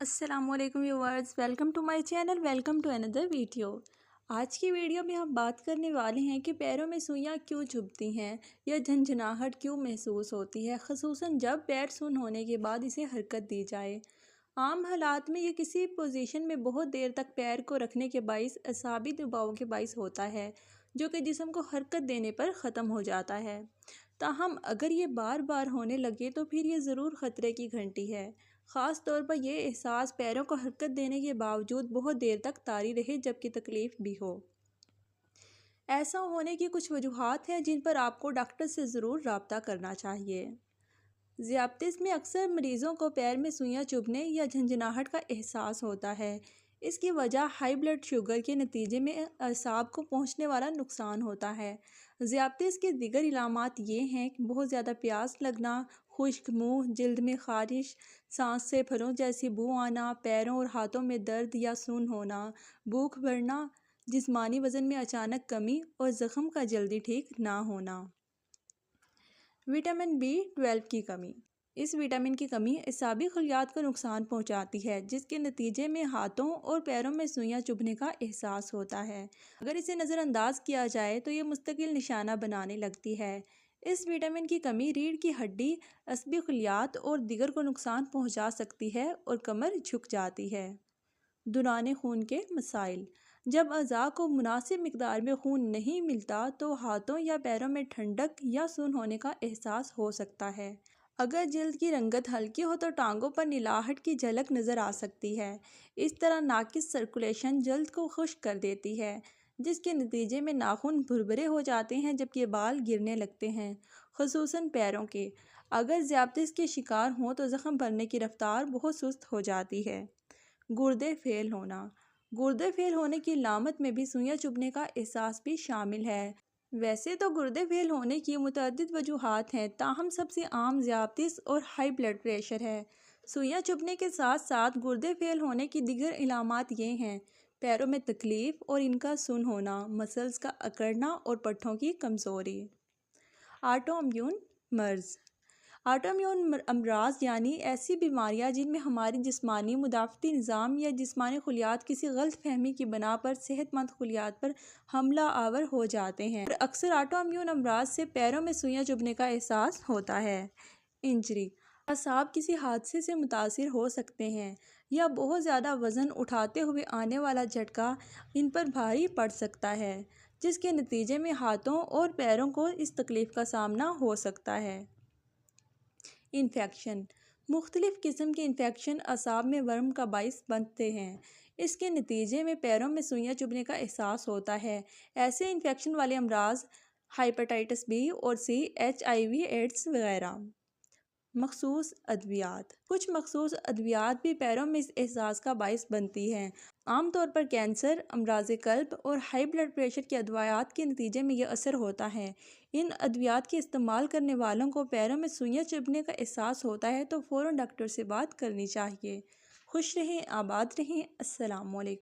अस्सलाम वालेकुम viewers, welcome to my channel, welcome to another video. आज की वीडियो में हम बात करने वाले हैं कि पैरों में सुइयां क्यों चुभती हैं या झंझनाहट क्यों महसूस होती है, ख़ुसूसन जब पैर सुन्न होने के बाद इसे हरकत दी जाए। आम हालात में ये किसी पोजीशन में बहुत देर तक पैर को रखने के बाइस असाबी दबाव के बाइस होता है, जो कि जिस्म को हरकत देने पर ख़त्म हो जाता है। ताहम अगर ये बार बार होने लगे तो फिर ये ज़रूर ख़तरे की घंटी है। ख़ास तौर पर यह एहसास पैरों को हरकत देने के बावजूद बहुत देर तक तारी रहे जबकि तकलीफ़ भी हो। ऐसा होने की कुछ वजूहात हैं जिन पर आपको डॉक्टर से ज़रूर रब्ता करना चाहिए। ज़ियादतीस में अक्सर मरीज़ों को पैर में सुइयां चुभने या झंझनाहट का एहसास होता है। इसकी वजह हाई ब्लड शुगर के नतीजे में असाब को पहुंचने वाला नुकसान होता है। ज़ियादतीस के दीगर इलामात ये हैं कि बहुत ज़्यादा प्यास लगना, खुश्क मुंह, जिल्द में ख़ारिश, सांस से फलों जैसी बू आना, पैरों और हाथों में दर्द या सुन्न होना, भूख बढ़ना, जिस्मानी वज़न में अचानक कमी और ज़ख्म का जल्दी ठीक ना होना। विटामिन B12 की कमी। इस विटामिन की कमी असाबी खलियात को नुकसान पहुंचाती है, जिसके नतीजे में हाथों और पैरों में सुइयां चुभने का एहसास होता है। अगर इसे नज़रअंदाज किया जाए तो ये मुस्तकिल निशाना बनाने लगती है। इस विटामिन की कमी रीढ़ की हड्डी, असबी खलियात और दिगर को नुकसान पहुंचा सकती है और कमर झुक जाती है। दौरान खून के मसाइल। जब अज़ा को मुनासिब मिकदार में खून नहीं मिलता तो हाथों या पैरों में ठंडक या सुन्न होने का एहसास हो सकता है। अगर जिल्द की रंगत हल्की हो तो टांगों पर नीलाहट की झलक नज़र आ सकती है। इस तरह नाकिस सर्कुलेशन जल्द को खुश्क कर देती है, जिसके नतीजे में नाखून भुरभुरे हो जाते हैं जबकि बाल गिरने लगते हैं, ख़ुसूसन पैरों के। अगर ज़ियादतीस के शिकार हों तो ज़ख्म भरने की रफ्तार बहुत सुस्त हो जाती है। गुर्दे फेल होना। गुर्दे फेल होने की लामत में भी सुइयां चुभने का एहसास भी शामिल है। वैसे तो गुर्दे फेल होने की मुतअद्दिद वजूहात हैं, ताहम सबसे आम ज़ियादतीस और हाई ब्लड प्रेशर है। सुइयां चुभने के साथ साथ गुर्दे फेल होने की दीगर इलामात ये हैं: पैरों में तकलीफ़ और इनका सुन्न होना, मसल्स का अकड़ना और पट्ठों की कमज़ोरी। ऑटोइम्यून मर्ज़। ऑटोइम्यून अमराज यानी ऐसी बीमारियां जिनमें हमारी जिस्मानी मुदाफ़ती निज़ाम या जिस्मानी खलियात किसी गलत फहमी की बना पर सेहतमंद खलियात पर हमला आवर हो जाते हैं और अक्सर ऑटोइम्यून अमराज से पैरों में सुइयां चुभने का एहसास होता है। इंजरी। असाब किसी हादसे से मुतासिर हो सकते हैं या बहुत ज़्यादा वज़न उठाते हुए आने वाला झटका इन पर भारी पड़ सकता है, जिसके नतीजे में हाथों और पैरों को इस तकलीफ़ का सामना हो सकता है। इन्फेक्शन। मुख्तलिफ़ किस्म के इन्फेक्शन असाब में वर्म का बाइस बनते हैं। इसके नतीजे में पैरों में सुइयां चुभने का एहसास होता है। ऐसे इन्फेक्शन वाले अमराज हेपेटाइटिस B और C, HIV, एड्स वगैरह। मखसूस अद्वियात। कुछ मखसूस अद्वियात भी पैरों में इस एहसास का बाइस बनती हैं। आमतौर पर कैंसर, अमराज कल्ब और हाई ब्लड प्रेशर के अद्वियात के नतीजे में यह असर होता है। इन अद्वियात के इस्तेमाल करने वालों को पैरों में सुइयां चुभने का एहसास होता है तो फ़ौरन डॉक्टर से बात करनी चाहिए। खुश रहें, आबाद रहें। अस्सलाम वालेकुम।